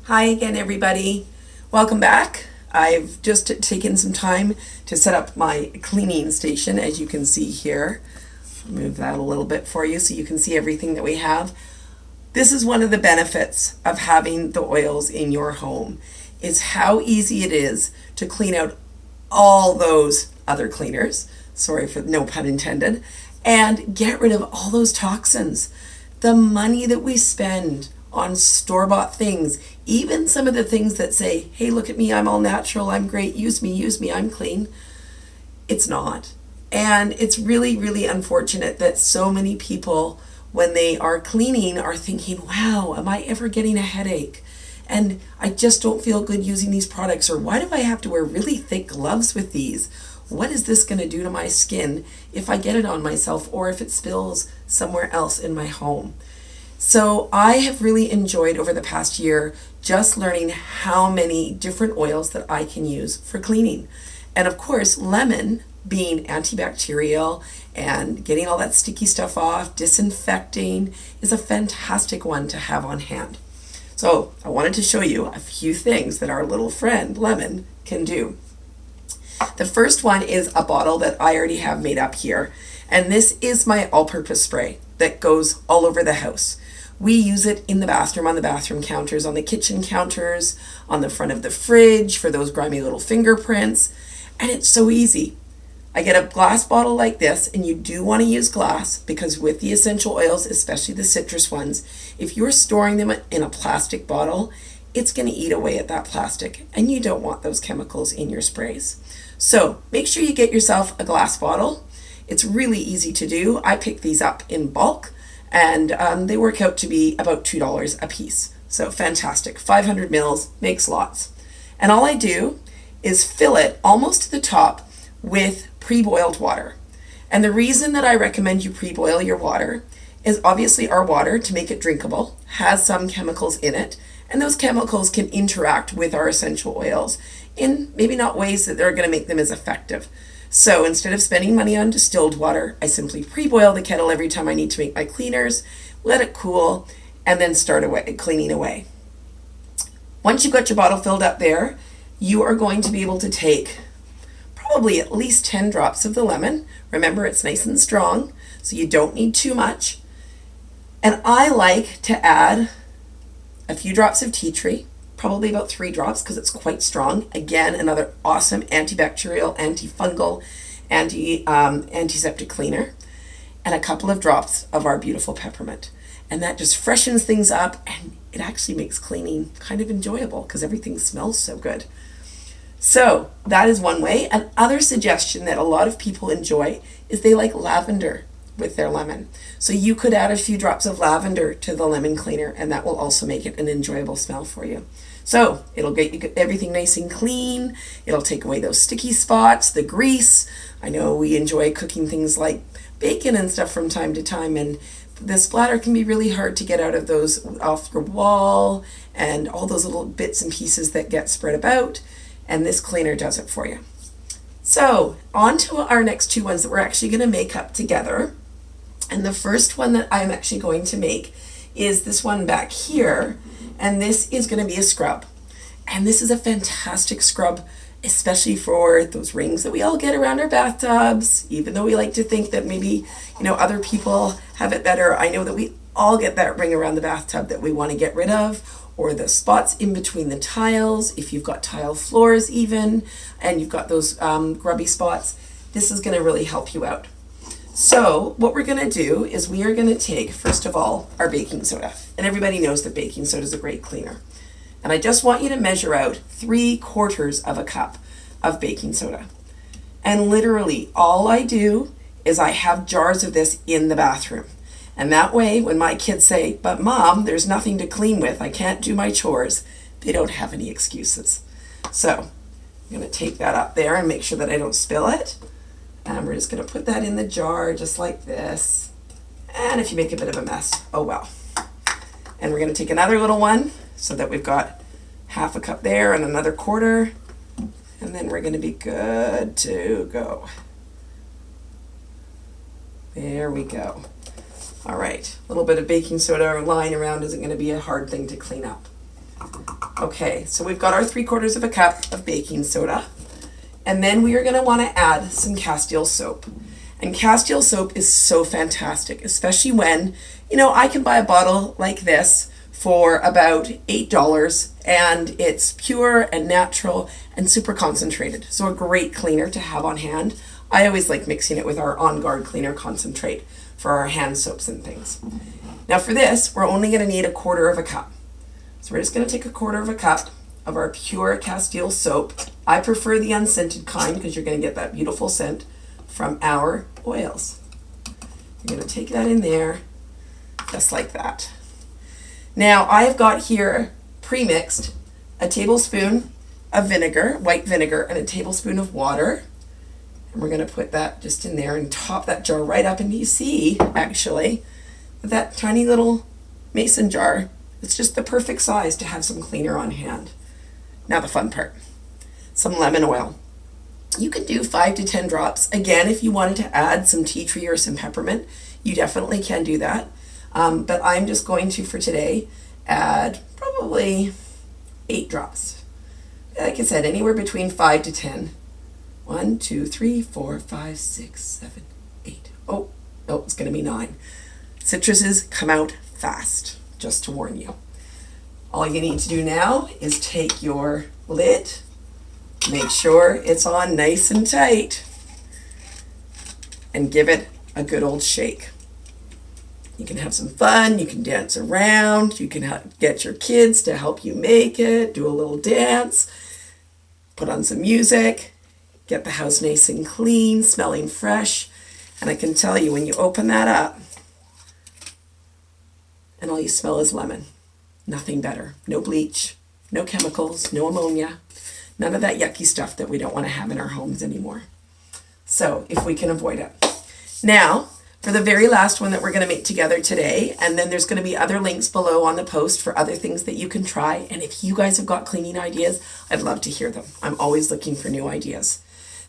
Hi again, everybody. Welcome back. I've just taken some time to set up my cleaning station, as you can see here. Move that a little bit for you so you can see everything that we have. This is one of the benefits of having the oils in your home, is how easy it is to clean out all those other cleaners, sorry for no pun intended, and get rid of all those toxins. The money that we spend on store-bought things, even some of the things that say, hey, look at me, I'm all natural, I'm great, use me, I'm clean. It's not. And it's really, really unfortunate that so many people, when they are cleaning, are thinking, wow, am I ever getting a headache? And I just don't feel good using these products, or why do I have to wear really thick gloves with these? What is this going to do to my skin if I get it on myself or if it spills somewhere else in my home? So I have really enjoyed over the past year just learning how many different oils that I can use for cleaning. And of course, lemon being antibacterial and getting all that sticky stuff off, disinfecting, is a fantastic one to have on hand. So I wanted to show you a few things that our little friend lemon can do. The first one is a bottle that I already have made up here, and this is my all-purpose spray that goes all over the house. We use it in the bathroom, on the bathroom counters, on the kitchen counters, on the front of the fridge for those grimy little fingerprints, and it's so easy. I get a glass bottle like this, and you do want to use glass because with the essential oils, especially the citrus ones, if you're storing them in a plastic bottle, it's going to eat away at that plastic, and you don't want those chemicals in your sprays. So make sure you get yourself a glass bottle. It's really easy to do. I pick these up in bulk, and they work out to be about $2 a piece. So fantastic. 500 mils makes lots. And all I do is fill it almost to the top with pre-boiled water. And the reason that I recommend you pre-boil your water is obviously our water, to make it drinkable, has some chemicals in it, and those chemicals can interact with our essential oils in maybe not ways that they're going to make them as effective. So instead of spending money on distilled water, I simply pre-boil the kettle every time I need to make my cleaners, let it cool, and then start cleaning away. Once you've got your bottle filled up there, you are going to be able to take probably at least 10 drops of the lemon. Remember, it's nice and strong, so you don't need too much. And I like to add a few drops of tea tree, probably about 3 drops because it's quite strong. Again, another awesome antibacterial, antifungal, antiseptic cleaner, and a couple of drops of our beautiful peppermint. And that just freshens things up, and it actually makes cleaning kind of enjoyable because everything smells so good. So that is one way. Another suggestion that a lot of people enjoy is they like lavender with their lemon. So you could add a few drops of lavender to the lemon cleaner, and that will also make it an enjoyable smell for you. So it'll get you everything nice and clean. It'll take away those sticky spots, the grease. I know we enjoy cooking things like bacon and stuff from time to time, and the splatter can be really hard to get out of those off your wall and all those little bits and pieces that get spread about, and this cleaner does it for you. So on to our next two ones that we're actually going to make up together. And the first one that I'm actually going to make is this one back here, and this is going to be a scrub. And this is a fantastic scrub, especially for those rings that we all get around our bathtubs. Even though we like to think that maybe, other people have it better, I know that we all get that ring around the bathtub that we want to get rid of, or the spots in between the tiles, if you've got tile floors even, and you've got those grubby spots. This is going to really help you out. So what we're going to do is we are going to take, first of all, our baking soda. And everybody knows that baking soda is a great cleaner. And I just want you to measure out 3/4 of a cup of baking soda. And literally all I do is I have jars of this in the bathroom. And that way, when my kids say, but Mom, there's nothing to clean with, I can't do my chores, they don't have any excuses. So I'm going to take that up there and make sure that I don't spill it. And we're just going to put that in the jar just like this. And if you make a bit of a mess, oh well. And we're going to take another little one so that we've got 1/2 cup there and another 1/4. And then we're going to be good to go. There we go. All right, a little bit of baking soda lying around isn't going to be a hard thing to clean up. Okay, so we've got our 3/4 of a cup of baking soda. And then we are going to want to add some Castile soap. And Castile soap is so fantastic, especially when, I can buy a bottle like this for about $8 and it's pure and natural and super concentrated. So a great cleaner to have on hand. I always like mixing it with our On Guard cleaner concentrate for our hand soaps and things. Now for this, we're only going to need 1/4 of a cup. So we're just going to take 1/4 of a cup of our pure Castile soap. I prefer the unscented kind because you're going to get that beautiful scent from our oils. You're going to take that in there just like that. Now I've got here pre-mixed a tablespoon of vinegar, white vinegar, and a tablespoon of water. And we're going to put that just in there and top that jar right up. And you see, actually, that tiny little mason jar, it's just the perfect size to have some cleaner on hand. Now the fun part, some lemon oil. You can do 5 to 10 drops. Again, if you wanted to add some tea tree or some peppermint, you definitely can do that. But I'm just going to, for today, add probably 8 drops. Like I said, anywhere between 5 to 10. 1, 2, 3, 4, 5, 6, 7, 8. Oh, it's going to be 9. Citruses come out fast, just to warn you. All you need to do now is take your lid, make sure it's on nice and tight, and give it a good old shake. You can have some fun, you can dance around, you can get your kids to help you make it, do a little dance, put on some music, get the house nice and clean, smelling fresh. And I can tell you, when you open that up, and all you smell is lemon. Nothing better. No bleach, no chemicals, no ammonia, none of that yucky stuff that we don't want to have in our homes anymore. So if we can avoid it. Now, for the very last one that we're going to make together today, and then there's going to be other links below on the post for other things that you can try. And if you guys have got cleaning ideas, I'd love to hear them. I'm always looking for new ideas.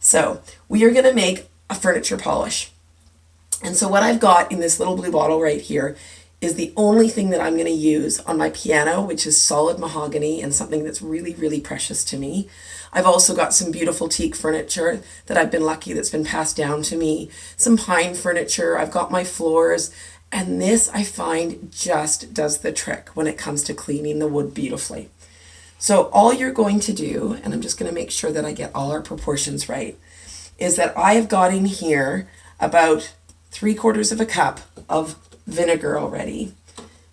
So we are going to make a furniture polish. And so what I've got in this little blue bottle right here is the only thing that I'm going to use on my piano, which is solid mahogany and something that's really, really precious to me. I've also got some beautiful teak furniture that I've been lucky that's been passed down to me, some pine furniture, I've got my floors, and this I find just does the trick when it comes to cleaning the wood beautifully. So all you're going to do, and I'm just going to make sure that I get all our proportions right, is that I have got in here about 3/4 of a cup of vinegar already,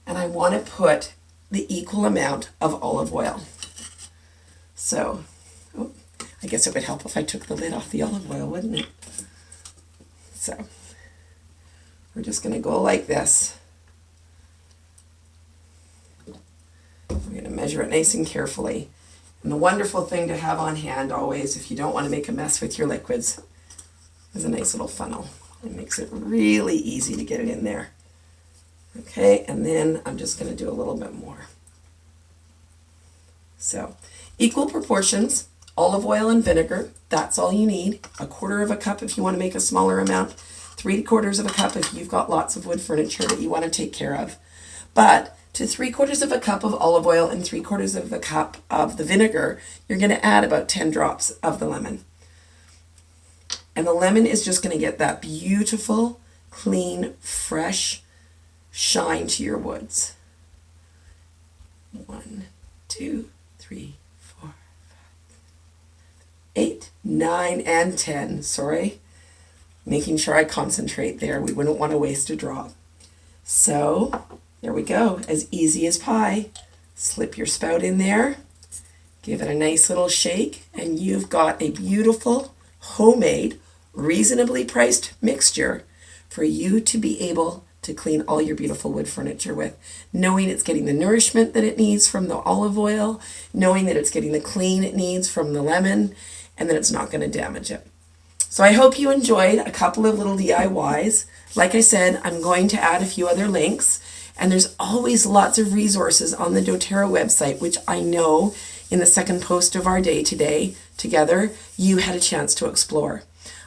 and I want to put the equal amount of olive oil. So, I guess it would help if I took the lid off the olive oil, wouldn't it? So, we're just going to go like this. We're going to measure it nice and carefully. And the wonderful thing to have on hand always, if you don't want to make a mess with your liquids, is a nice little funnel. It makes it really easy to get it in there. Okay, and then I'm just going to do a little bit more. So, equal proportions, olive oil and vinegar, that's all you need. 1/4 of a cup if you want to make a smaller amount. 3/4 of a cup if you've got lots of wood furniture that you want to take care of. But to 3/4 of a cup of olive oil and 3/4 of a cup of the vinegar, you're going to add about 10 drops of the lemon. And the lemon is just going to get that beautiful, clean, fresh shine to your woods. 1, 2, 3, 4, 5, 8, 9, and 10. Sorry. Making sure I concentrate there. We wouldn't want to waste a drop. So, there we go. As easy as pie. Slip your spout in there. Give it a nice little shake. And you've got a beautiful, homemade, reasonably priced mixture for you to be able to clean all your beautiful wood furniture with, knowing it's getting the nourishment that it needs from the olive oil, knowing that it's getting the clean it needs from the lemon, and that it's not going to damage it. So I hope you enjoyed a couple of little DIYs. Like I said, I'm going to add a few other links, and there's always lots of resources on the doTERRA website, which I know in the second post of our day today together, you had a chance to explore.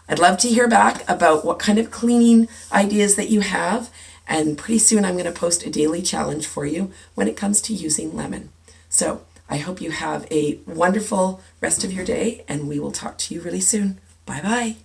I'd love to hear back about what kind of cleaning ideas that you have, and pretty soon I'm going to post a daily challenge for you when it comes to using lemon. So I I hope you have a wonderful rest of your day, and we will talk to you really soon. Bye bye.